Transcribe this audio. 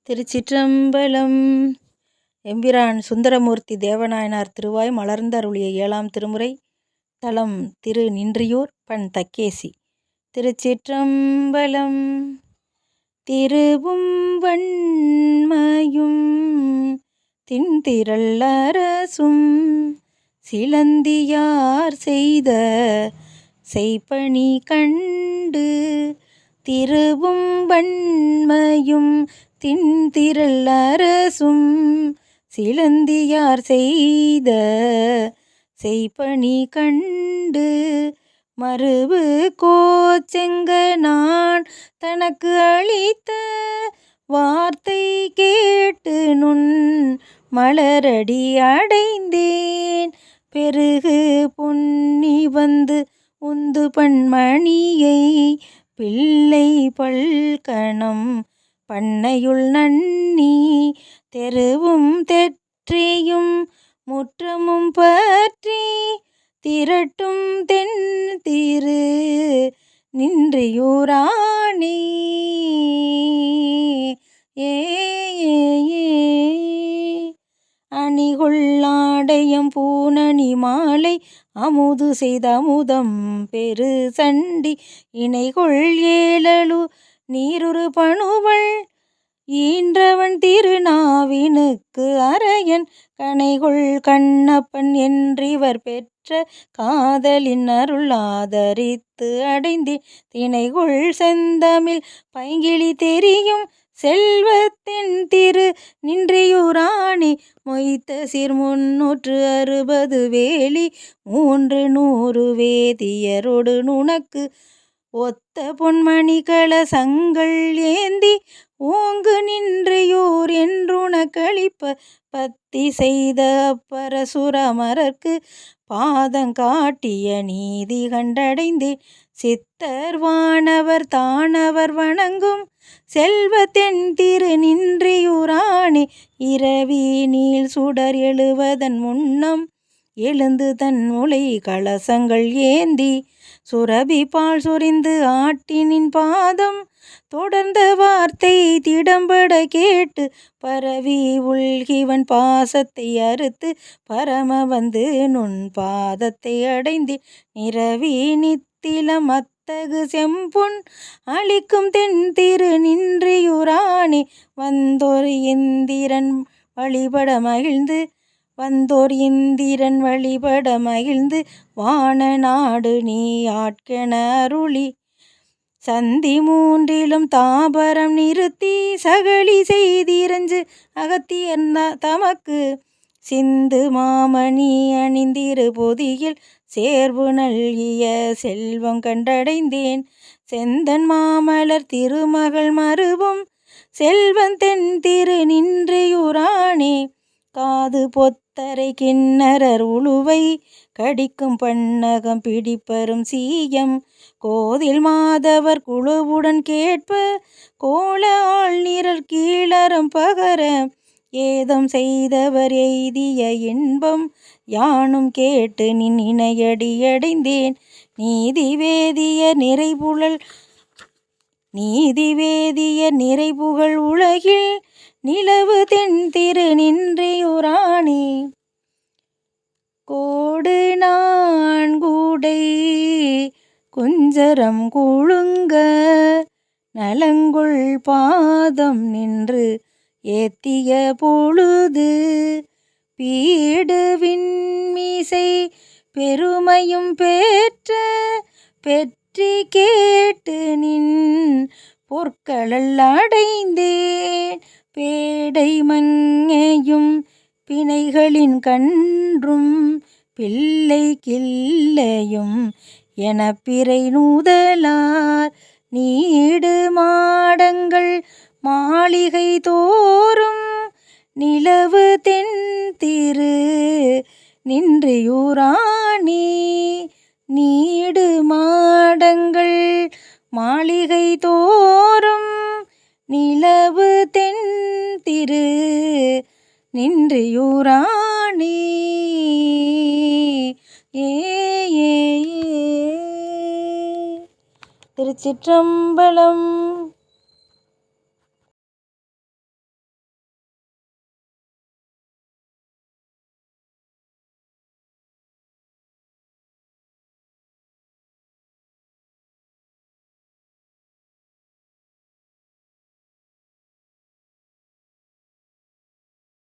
திருச்சிற்றம்பலம். எம்பிரான் சுந்தரமூர்த்தி தேவநாயனார் திருவாய் மலர்ந்தருளிய 7ஆம் திருமுறை. தலம் திரு நின்றியூர். பண் தக்கேசி. திருச்சிற்றம்பலம். திருவும் வன்மையும் திண்திரள் அரசும் சிலந்தியார் செய்த செய்பணி கண்டு, திருவும் வன்மையும் திண்திரள் அரசும் சிலந்தியார் செய்த செய்பணி கண்டு, மருவு கோச்செங்கணான் தனக்கு அளித்த வார்த்தை கேட்டு நுண் மலரடி அடைந்தேன். பெருகு பொன்னி வந்து உந்து பண்மணியை பிள்ளை பல்கணம் பண்ணையுள் நன்னி, தெருவும் தெற்றியும் முற்றமும் பற்றி திரட்டும் தென் திரு நின்றியூரானே. அணிகொள்ளாடையம் பூணணி மாலை அமுது செய்த அமுதம் பெரு சண்டி, இணைகொள் ஏழலு நீருறு பணுவள் ஈன்றவன் திருநாவினுக்கு அரையன், கணைகொள் கண்ணப்பன் என்றிவர் பெற்ற காதலின் அருள் ஆதரித்து அடைந்தேன். திணைகொள் செந்தமிழ் பைங்கிளி தெரியும் செல்வத்தின் திரு நின்றியூரானே. மொய்த்த சீர் 360 வேலி 300 வேதியரோடு நுணக்கு ஒத்த பொன்மணி கலசங்கள் ஏந்தி ஓங்கு நின்றியூர் என்றுணக்களிப்ப, பத்தி செய்த பரசுரமரர்க்கு பாதங்காட்டிய நீதி கண்டடைந்தேன். சித்தர் வானவர் தானவர் வணங்கும் செல்வத்தென் திரு நின்றியூரானே. இரவி நீள் சுடர் எழுவதன் முன்னம் எழுந்து தன் முலை கலசங்கள் ஏந்தி, சுரபி பால் சொரிந்து ஆட்டினின் பாதம் தொடர்ந்த வார்த்தை திடம்பட கேட்டு, பரவி உள்கிவன் பாசத்தை அறுத்து பரம வந்து நுண் பாதத்தை அடைந்தேன். நிரவி நித்திலம் அத்தகு செம்பொன் அளிக்கும் தென் திரு நின்றியூரானே. வந்தோர் இந்திரன் வழிபட மகிழ்ந்து வான நாடு நீ ஆட்கென அருளி, சந்தி 3லும் தாபரம் நிறுத்தி சகலி செய்திரஞ்சு அகத்தியர் தமக்கு, சிந்து மாமணி அணிந்திரு பொதியில் சேர்வு நல்கிய செல்வம் கண்டடைந்தேன். செந்தன் மாமலர் திருமகள் மருவும் செல்வன் தென் திரு நின்றியூரானே. காது பொத்தரை கிண்ணரர் உழுவை கடிக்கும் பன்னகம் பிடிப்பரும் சீயம், கோதில் மாதவர் குழுவுடன் கேட்ப கோல ஆள் நிரல் கீழறம் பகர, ஏதம் செய்தவர் எய்திய இன்பம் யானும் கேட்டு நின் இணையடி அடைந்தேன். நீதி வேதிய நிறைபுகழ் உலகில் நிலவு தென் திரு நின்றியூரானே. கோடு 4 குஞ்சரம் குழுங்க நலங்கொள் பாதம் நின்று ஏத்திய பொழுது, பீடு விண்மிசை பெருமையும் பெற்றி கேட்டு நின் பொற்களல் அடைந்தேன். பேடை மங்கையும் பிணைகளின் கன்றும் பிள்ளை கிள்ளையும் என பிறை நூதலார் நீடு மாடங்கள் மாளிகை தோறும் நிலவு தென் திரு நின்றியூரானே. நீடு மாடங்கள் மாளிகை தோறும் நிலவு தென் திரு நின்றியூரானே. திருச்சிற்றம்பலம்.